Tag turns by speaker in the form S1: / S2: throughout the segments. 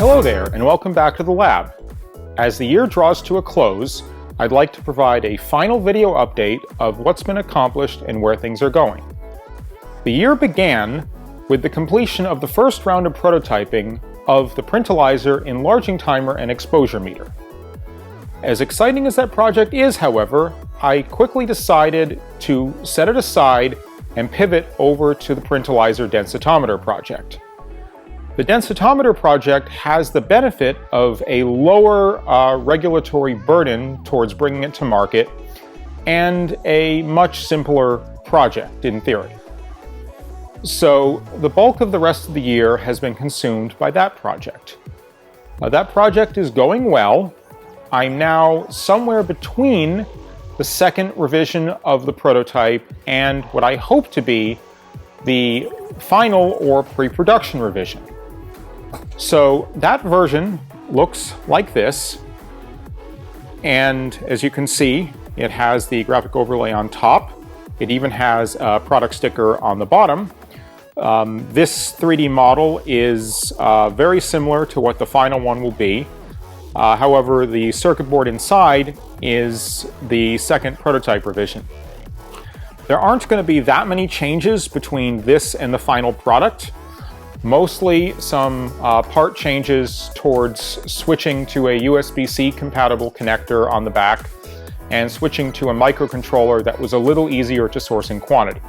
S1: Hello there, and welcome back to the lab. As the year draws to a close, I'd like to provide a final video update of what's been accomplished and where things are going. The year began with the completion of the first round of prototyping of the Printalizer Enlarging Timer and Exposure Meter. As exciting as that project is, however, I quickly decided to set it aside and pivot over to the Printalizer Densitometer project. The Densitometer project has the benefit of a lower regulatory burden towards bringing it to market and a much simpler project in theory. So the bulk of the rest of the year has been consumed by that project. That project is going well. I'm now somewhere between the second revision of the prototype and what I hope to be the final or pre-production revision. So that version looks like this, and as you can see, it has the graphic overlay on top. It even has a product sticker on the bottom. This 3D model is very similar to what the final one will be. However, the circuit board inside is the second prototype revision. There aren't going to be that many changes between this and the final product. Mostly some part changes towards switching to a USB-C compatible connector on the back and switching to a microcontroller that was a little easier to source in quantity.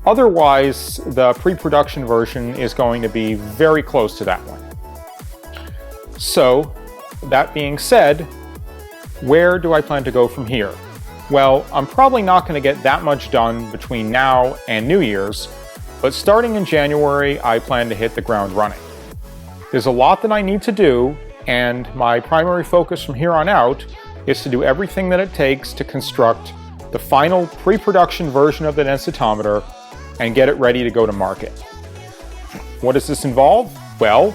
S1: Otherwise, the pre-production version is going to be very close to that one. So, that being said, where do I plan to go from here? Well, I'm probably not going to get that much done between now and New Year's, but starting in January, I plan to hit the ground running. There's a lot that I need to do, and my primary focus from here on out is to do everything that it takes to construct the final pre-production version of the densitometer and get it ready to go to market. What does this involve? Well,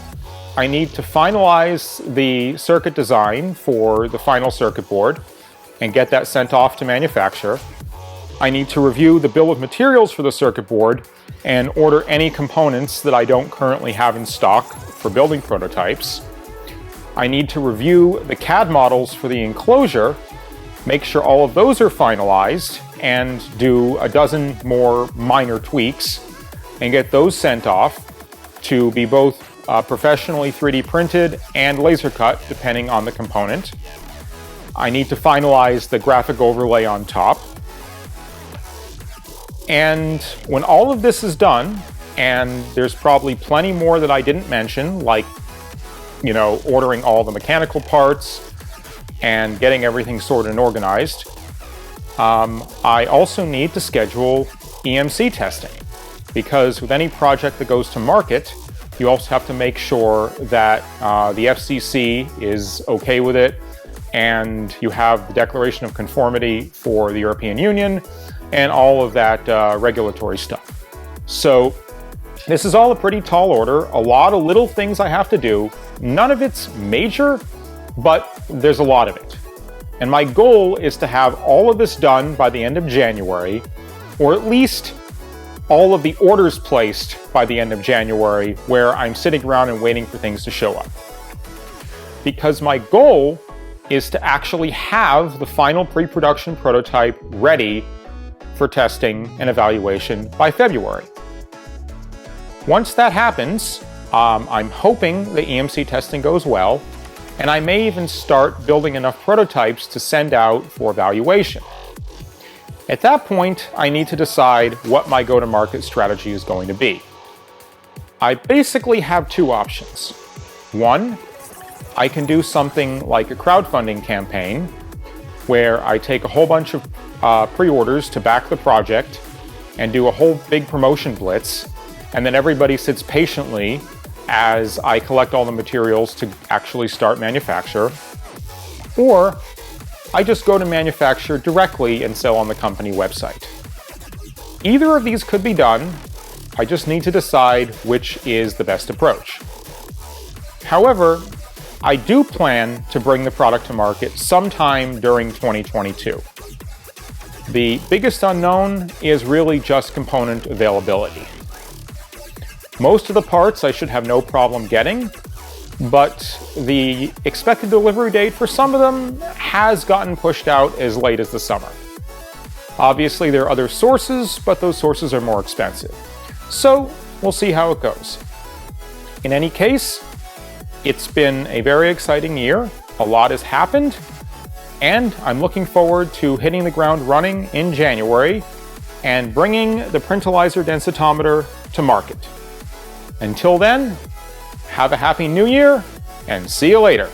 S1: I need to finalize the circuit design for the final circuit board and get that sent off to manufacturer. I need to review the bill of materials for the circuit board and order any components that I don't currently have in stock for building prototypes. I need to review the CAD models for the enclosure, make sure all of those are finalized, and do a dozen more minor tweaks, and get those sent off to be both professionally 3D printed and laser cut, depending on the component. I need to finalize the graphic overlay on top. And when all of this is done, and there's probably plenty more that I didn't mention, like, ordering all the mechanical parts and getting everything sorted and organized, I also need to schedule EMC testing, because with any project that goes to market, you also have to make sure that the FCC is okay with it, and you have the declaration of conformity for the European Union, and all of that regulatory stuff. So this is all a pretty tall order, a lot of little things I have to do. None of it's major, but there's a lot of it. And my goal is to have all of this done by the end of January, or at least all of the orders placed by the end of January, where I'm sitting around and waiting for things to show up. Because my goal is to actually have the final pre-production prototype ready for testing and evaluation by February. Once that happens, I'm hoping the EMC testing goes well, and I may even start building enough prototypes to send out for evaluation. At that point, I need to decide what my go-to-market strategy is going to be. I basically have two options. One, I can do something like a crowdfunding campaign, where I take a whole bunch of pre-orders to back the project and do a whole big promotion blitz, and then everybody sits patiently as I collect all the materials to actually start manufacture. Or I just go to manufacture directly and sell on the company website. Either of these could be done. I just need to decide which is the best approach. However, I do plan to bring the product to market sometime during 2022. The biggest unknown is really just component availability. Most of the parts I should have no problem getting, but the expected delivery date for some of them has gotten pushed out as late as the summer. Obviously, there are other sources, but those sources are more expensive. So we'll see how it goes. In any case, it's been a very exciting year. A lot has happened, and I'm looking forward to hitting the ground running in January and bringing the Printalizer densitometer to market. Until then, have a happy new year, and see you later.